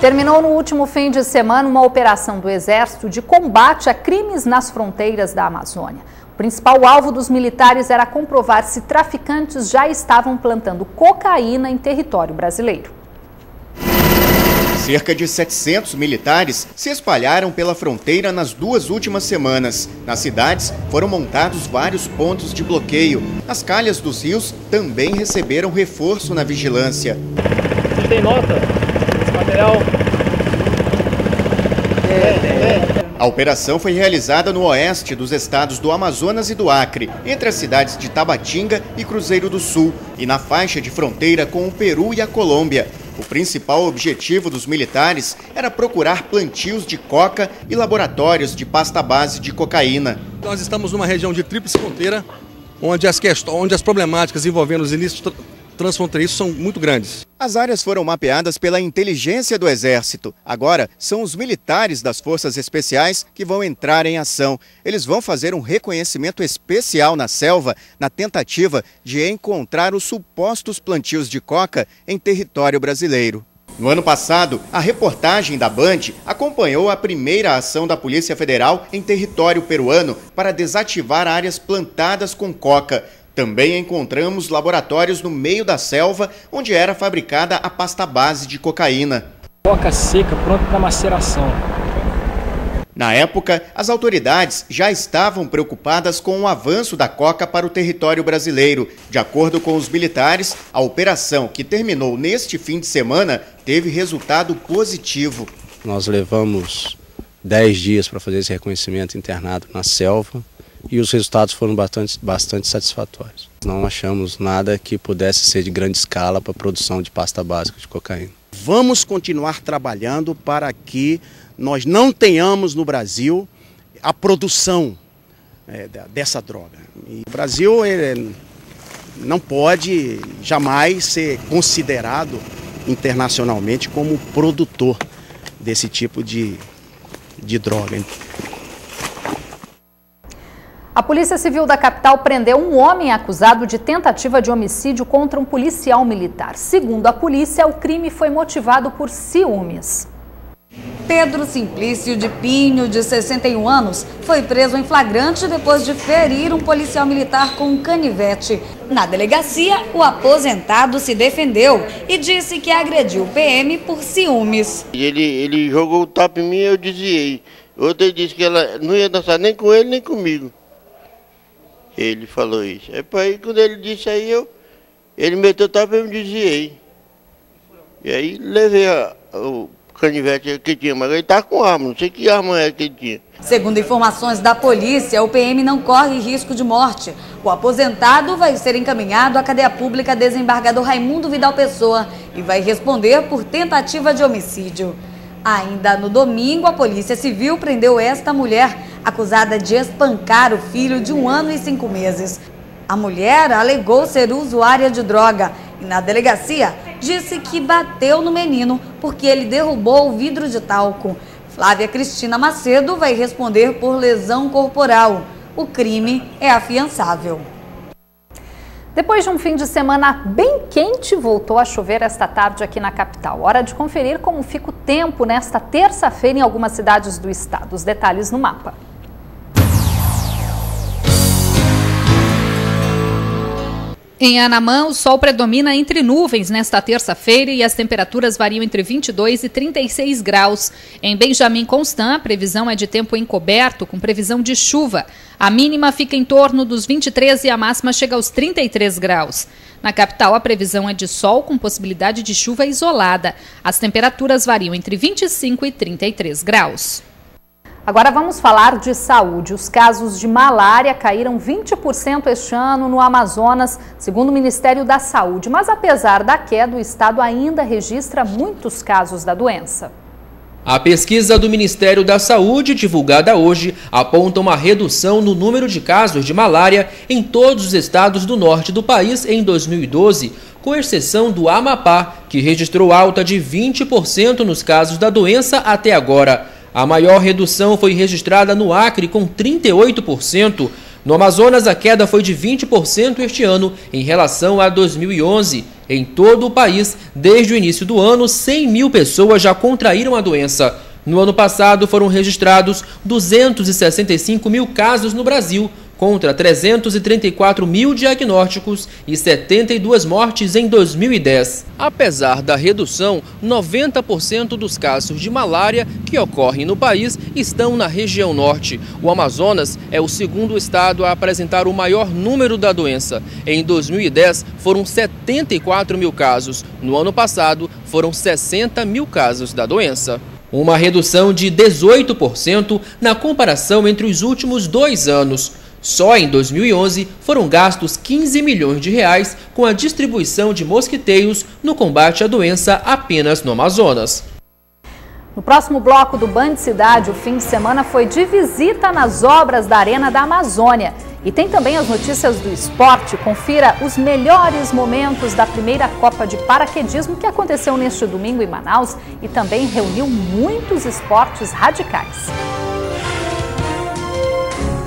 Terminou no último fim de semana uma operação do Exército de combate a crimes nas fronteiras da Amazônia. O principal alvo dos militares era comprovar se traficantes já estavam plantando cocaína em território brasileiro. Cerca de 700 militares se espalharam pela fronteira nas 2 últimas semanas. Nas cidades foram montados vários pontos de bloqueio. As calhas dos rios também receberam reforço na vigilância. Você tem nota? Esse material? A operação foi realizada no oeste dos estados do Amazonas e do Acre, entre as cidades de Tabatinga e Cruzeiro do Sul, e na faixa de fronteira com o Peru e a Colômbia. O principal objetivo dos militares era procurar plantios de coca e laboratórios de pasta base de cocaína. Nós estamos numa região de tríplice fronteira, onde as problemáticas envolvendo os ilícitos transfronteiriços são muito grandes. As áreas foram mapeadas pela inteligência do Exército. Agora são os militares das Forças Especiais que vão entrar em ação. Eles vão fazer um reconhecimento especial na selva, na tentativa de encontrar os supostos plantios de coca em território brasileiro. No ano passado, a reportagem da Band acompanhou a primeira ação da Polícia Federal em território peruano para desativar áreas plantadas com coca. Também encontramos laboratórios no meio da selva, onde era fabricada a pasta base de cocaína. Coca seca, pronta para maceração. Na época, as autoridades já estavam preocupadas com o avanço da coca para o território brasileiro. De acordo com os militares, a operação, que terminou neste fim de semana, teve resultado positivo. Nós levamos 10 dias para fazer esse reconhecimento internado na selva. E os resultados foram bastante satisfatórios. Não achamos nada que pudesse ser de grande escala para a produção de pasta básica de cocaína. Vamos continuar trabalhando para que nós não tenhamos no Brasil a produção dessa droga. E o Brasil não pode jamais ser considerado internacionalmente como produtor desse tipo de droga. A Polícia Civil da capital prendeu um homem acusado de tentativa de homicídio contra um policial militar. Segundo a polícia, o crime foi motivado por ciúmes. Pedro Simplício de Pinho, de 61 anos, foi preso em flagrante depois de ferir um policial militar com um canivete. Na delegacia, o aposentado se defendeu e disse que agrediu o PM por ciúmes. Ele jogou o tapa em mim e eu desviei. Outra disse que ela não ia dançar nem com ele nem comigo. Ele falou isso. Aí quando ele disse aí, ele meteu o tapa e eu me desviei. E aí levei o canivete que tinha, mas ele tá com arma, não sei que arma é que ele tinha. Segundo informações da polícia, o PM não corre risco de morte. O aposentado vai ser encaminhado à cadeia pública desembargador Raimundo Vidal Pessoa e vai responder por tentativa de homicídio. Ainda no domingo, a Polícia Civil prendeu esta mulher, acusada de espancar o filho de 1 ano e 5 meses. A mulher alegou ser usuária de droga e, na delegacia, disse que bateu no menino porque ele derrubou o vidro de talco. Flávia Cristina Macedo vai responder por lesão corporal. O crime é afiançável. Depois de um fim de semana bem quente, voltou a chover esta tarde aqui na capital. Hora de conferir como fica o tempo nesta terça-feira em algumas cidades do estado. Os detalhes no mapa. Em Anamã, o sol predomina entre nuvens nesta terça-feira e as temperaturas variam entre 22 e 36 graus. Em Benjamin Constant, a previsão é de tempo encoberto, com previsão de chuva. A mínima fica em torno dos 23 e a máxima chega aos 33 graus. Na capital, a previsão é de sol com possibilidade de chuva isolada. As temperaturas variam entre 25 e 33 graus. Agora vamos falar de saúde. Os casos de malária caíram 20% este ano no Amazonas, segundo o Ministério da Saúde. Mas apesar da queda, o estado ainda registra muitos casos da doença. A pesquisa do Ministério da Saúde, divulgada hoje, aponta uma redução no número de casos de malária em todos os estados do norte do país em 2012, com exceção do Amapá, que registrou alta de 20% nos casos da doença até agora. A maior redução foi registrada no Acre, com 38%. No Amazonas, a queda foi de 20% este ano em relação a 2011. Em todo o país, desde o início do ano, 100 mil pessoas já contraíram a doença. No ano passado, foram registrados 265 mil casos no Brasil, contra 334 mil diagnósticos e 72 mortes em 2010. Apesar da redução, 90% dos casos de malária que ocorrem no país estão na região norte. O Amazonas é o segundo estado a apresentar o maior número da doença. Em 2010, foram 74 mil casos. No ano passado, foram 60 mil casos da doença. Uma redução de 18% na comparação entre os últimos 2 anos. Só em 2011 foram gastos 15 milhões de reais com a distribuição de mosquiteiros no combate à doença apenas no Amazonas. No próximo bloco do Band Cidade, o fim de semana foi de visita nas obras da Arena da Amazônia. E tem também as notícias do esporte. Confira os melhores momentos da primeira Copa de Paraquedismo que aconteceu neste domingo em Manaus e também reuniu muitos esportes radicais.